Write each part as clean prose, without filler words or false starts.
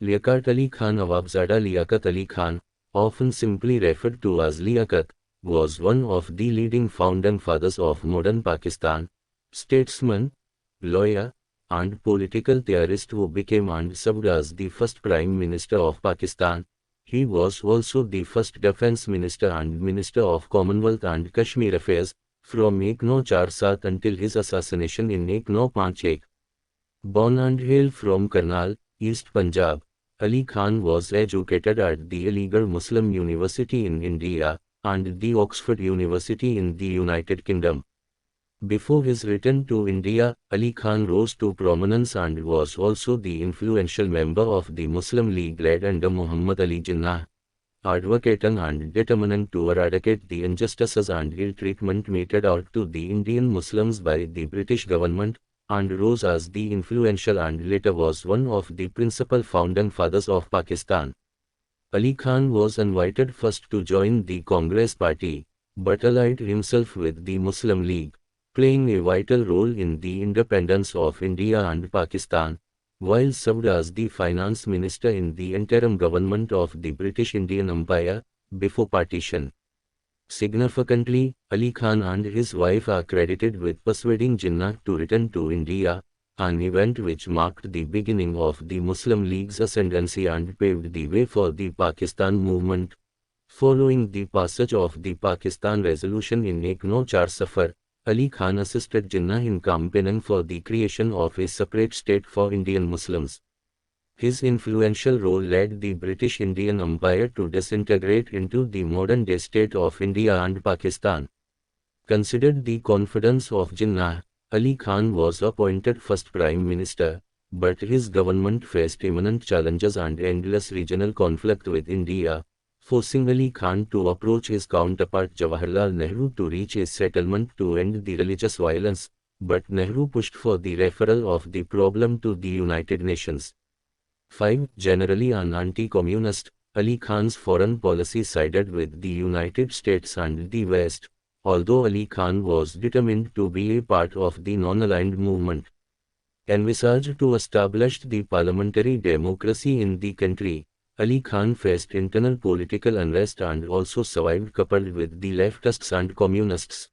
Liaqat Ali Khan Nawabzada Liaqat Ali Khan, often simply referred to as Liaqat, was one of the leading founding fathers of modern Pakistan, statesman, lawyer, and political theorist who became and served as the first Prime Minister of Pakistan. He was also the first Defence Minister and Minister of Commonwealth and Kashmir Affairs, from 1947 until his assassination in 1951. Born and hailed from Karnal, East Punjab, Ali Khan was educated at the Aligarh Muslim University in India, and the Oxford University in the United Kingdom. Before his return to India, Ali Khan rose to prominence and was also the influential member of the Muslim League led under Mohammed Ali Jinnah, advocating and determining to eradicate the injustices and ill treatment meted out to the Indian Muslims by the British government, and rose as the influential and later was one of the principal founding fathers of Pakistan. Ali Khan was invited first to join the Congress party, but allied himself with the Muslim League, playing a vital role in the independence of India and Pakistan, while served as the finance minister in the interim government of the British Indian Empire, before partition. Significantly, Ali Khan and his wife are credited with persuading Jinnah to return to India, an event which marked the beginning of the Muslim League's ascendancy and paved the way for the Pakistan movement. Following the passage of the Pakistan Resolution in 1947, Ali Khan assisted Jinnah in campaigning for the creation of a separate state for Indian Muslims. His influential role led the British Indian Empire to disintegrate into the modern-day state of India and Pakistan. Considered the confidence of Jinnah, Ali Khan was appointed first Prime Minister, but his government faced imminent challenges and endless regional conflict with India, forcing Ali Khan to approach his counterpart Jawaharlal Nehru to reach a settlement to end the religious violence, but Nehru pushed for the referral of the problem to the United Nations. 5. Generally an anti-communist, Ali Khan's foreign policy sided with the United States and the West, although Ali Khan was determined to be a part of the non-aligned movement. Envisaged to establish the parliamentary democracy in the country, Ali Khan faced internal political unrest and also survived coupled with the leftists and communists.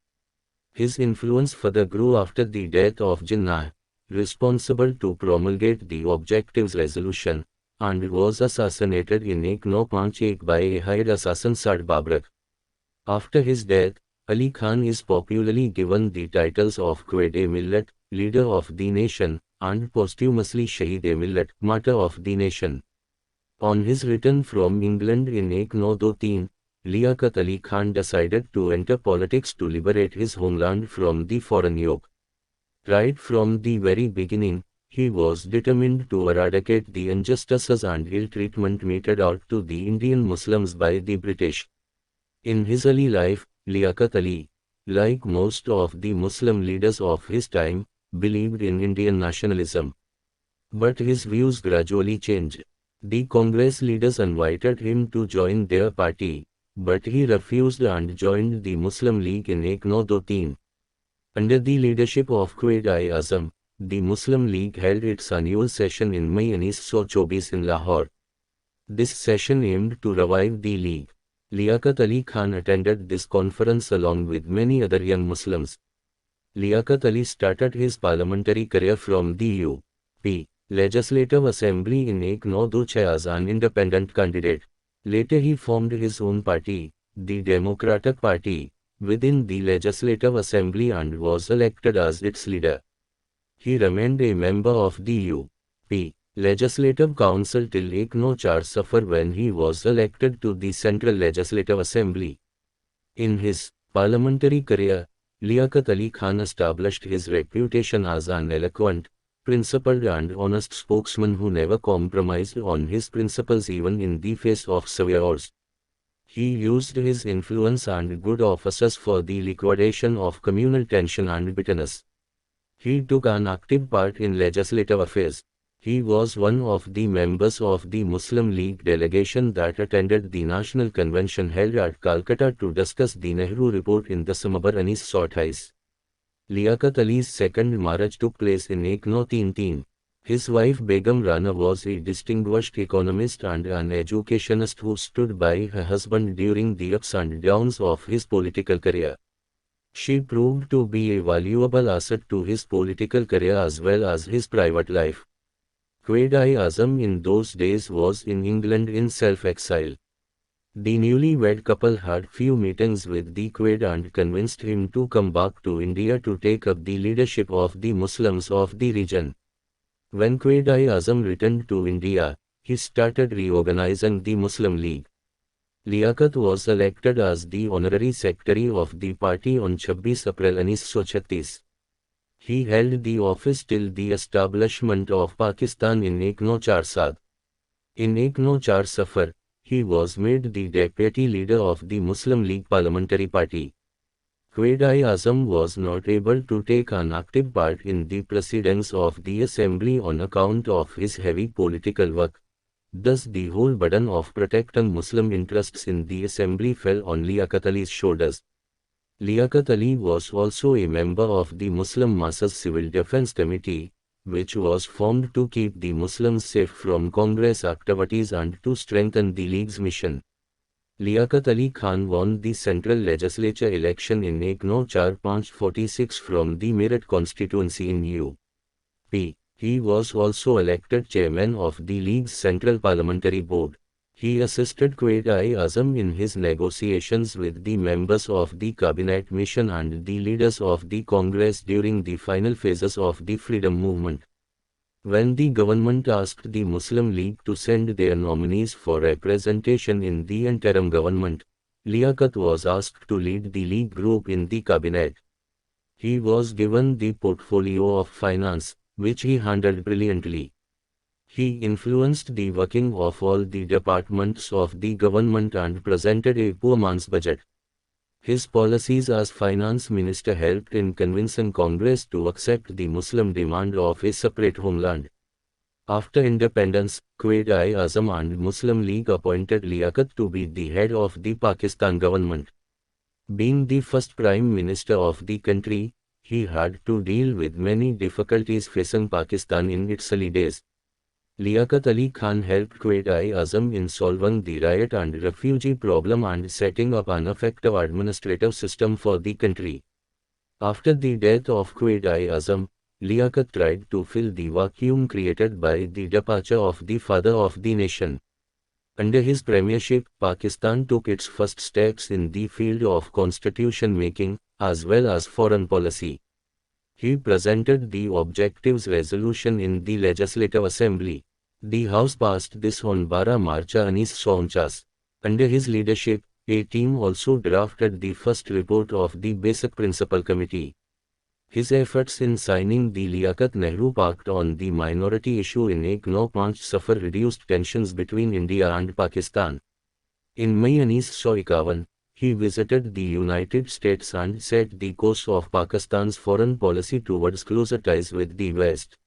His influence further grew after the death of Jinnah, responsible to promulgate the Objectives Resolution, and was assassinated in 1951 by a hired assassin Saad Babrak. After his death, Ali Khan is popularly given the titles of qaid-i-millet, leader of the nation, and posthumously Shaheed-E-Millat, martyr of the nation. On his return from England in 1903, Liaqat Ali Khan decided to enter politics to liberate his homeland from the foreign yoke. Right from the very beginning, he was determined to eradicate the injustices and ill treatment meted out to the Indian Muslims by the British. In his early life, Liaqat Ali, like most of the Muslim leaders of his time, believed in Indian nationalism. But his views gradually changed. The Congress leaders invited him to join their party, but he refused and joined the Muslim League in 1913. Under the leadership of Quaid-i-Azam, the Muslim League held its annual session in May 1924 in Lahore. This session aimed to revive the League. Liaqat Ali Khan attended this conference along with many other young Muslims. Liaqat Ali started his parliamentary career from the U.P. Legislative Assembly in 1926 as an independent candidate. Later he formed his own party, the Democratic Party, within the Legislative Assembly and was elected as its leader. He remained a member of the U.P. Legislative Council till 1947 when he was elected to the Central Legislative Assembly. In his parliamentary career, Liaqat Ali Khan established his reputation as an eloquent, principled and honest spokesman who never compromised on his principles even in the face of severe odds. He used his influence and good offices for the liquidation of communal tension and bitterness. He took an active part in legislative affairs. He was one of the members of the Muslim League delegation that attended the National Convention held at Calcutta to discuss the Nehru Report in the December 1928. Liaqat Ali's second marriage took place in 1919. His wife Begum Rana was a distinguished economist and an educationist who stood by her husband during the ups and downs of his political career. She proved to be a valuable asset to his political career as well as his private life. Quaid-i-Azam in those days was in England in self-exile. The newlywed couple had few meetings with the Quaid and convinced him to come back to India to take up the leadership of the Muslims of the region. When Quaid-i-Azam returned to India, he started reorganizing the Muslim League. Liaqat was elected as the honorary secretary of the party on 26 April 1936. He held the office till the establishment of Pakistan in 1947. In 1947, he was made the deputy leader of the Muslim League Parliamentary Party. Quaid-i-Azam was not able to take an active part in the proceedings of the assembly on account of his heavy political work. Thus the whole burden of protecting Muslim interests in the assembly fell on Liaqat Ali's shoulders. Liaqat Ali was also a member of the Muslim Masses Civil Defense Committee, which was formed to keep the Muslims safe from Congress activities and to strengthen the League's mission. Liaqat Ali Khan won the central legislature election in 1946 from the Meerut constituency in UP. He was also elected chairman of the League's Central Parliamentary Board. He assisted Quaid-i-Azam in his negotiations with the members of the cabinet mission and the leaders of the Congress during the final phases of the freedom movement. When the government asked the Muslim League to send their nominees for representation in the interim government, Liaqat was asked to lead the League group in the cabinet. He was given the portfolio of finance, which he handled brilliantly. He influenced the working of all the departments of the government and presented a poor man's budget. His policies as finance minister helped in convincing Congress to accept the Muslim demand of a separate homeland. After independence, Quaid-i-Azam and Muslim League appointed Liaqat to be the head of the Pakistan government. Being the first prime minister of the country, he had to deal with many difficulties facing Pakistan in its early days. Liaqat Ali Khan helped Quaid-i-Azam in solving the riot and refugee problem and setting up an effective administrative system for the country. After the death of Quaid-i-Azam, Liaqat tried to fill the vacuum created by the departure of the father of the nation. Under his premiership, Pakistan took its first steps in the field of constitution making, as well as foreign policy. He presented the Objectives Resolution in the Legislative Assembly. The House passed this on 12 March 1949. Under his leadership, a team also drafted the first report of the Basic Principle Committee. His efforts in signing the Liaqat Nehru Pact on the minority issue in 1950 reduced tensions between India and Pakistan. In May 1951, he visited the United States and set the course of Pakistan's foreign policy towards closer ties with the West.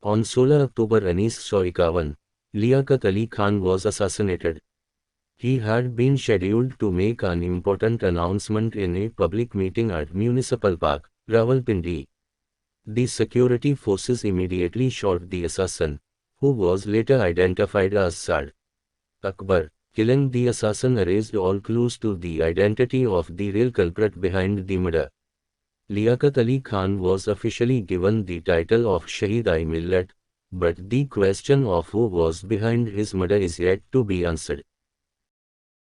On 16 October 1951, Liaqat Ali Khan was assassinated. He had been scheduled to make an important announcement in a public meeting at Municipal Park, Rawalpindi. The security forces immediately shot the assassin, who was later identified as Saad Akbar. Killing the assassin erased all clues to the identity of the real culprit behind the murder. Liaqat Ali Khan was officially given the title of Shaheed-E-Millat, but the question of who was behind his murder is yet to be answered.